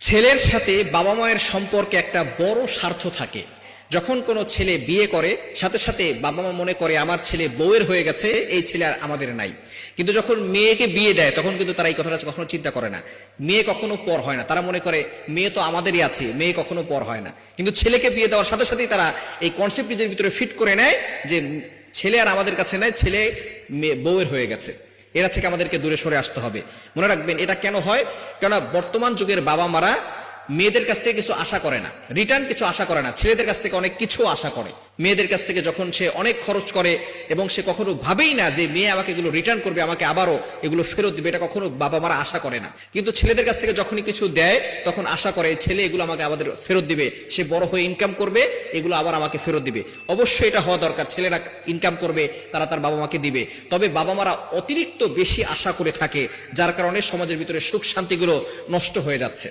ছেলের সাথে বাবা মায়ের সম্পর্কে একটা বড় স্বার্থ থাকে। যখন কোনো ছেলে বিয়ে করে সাথে সাথে বাবা মা মনে করে আমার ছেলে বউয়ের হয়ে গেছে, এই ছেলে আর আমাদের নাই। কিন্তু যখন মেয়েকে বিয়ে দেয় তখন কিন্তু তারা এই কথাটা কখনো চিন্তা করে না। মেয়ে কখনো পর হয় না, তারা মনে করে মেয়ে তো আমাদেরই আছে, মেয়ে কখনো পর হয় না। কিন্তু ছেলেকে বিয়ে দেওয়ার সাথে সাথেই তারা এই কনসেপ্ট নিজের ভিতরে ফিট করে নেয় যে ছেলে আর আমাদের কাছে নাই, ছেলে বউয়ের হয়ে গেছে। এরা থেকে আমাদেরকে দূরে সরে আসতে হবে। মনে রাখবেন এটা কেন হয়, কেননা বর্তমান যুগের বাবা মারা মেয়েদের কাছ থেকে কিছু আশা করে না, রিটার্ন কিছু আশা করে না, ছেলেদের কাছ থেকে অনেক কিছু আশা করে। মেয়েদের কাছ থেকে যখন সে অনেক খরচ করে এবং সে কখনো ভাবেই না যে মেয়ে আমাকে এগুলো রিটার্ন করবে, আমাকে আবারও এগুলো ফেরত দিবে, এটা কখনো বাবা মারা আশা করে না। কিন্তু ছেলেদের কাছ থেকে যখনই কিছু দেয় তখন আশা করে ছেলে এগুলো আমাকে আমাদের ফেরত দিবে, সে বড় হয়ে ইনকাম করবে, এগুলো আবার আমাকে ফেরত দিবে। অবশ্যই এটা হওয়া দরকার, ছেলেরা ইনকাম করবে, তারা তার বাবা মাকে দিবে। তবে বাবা মারা অতিরিক্ত বেশি আশা করে থাকে, যার কারণে সমাজের ভিতরে সুখ শান্তিগুলো নষ্ট হয়ে যাচ্ছে।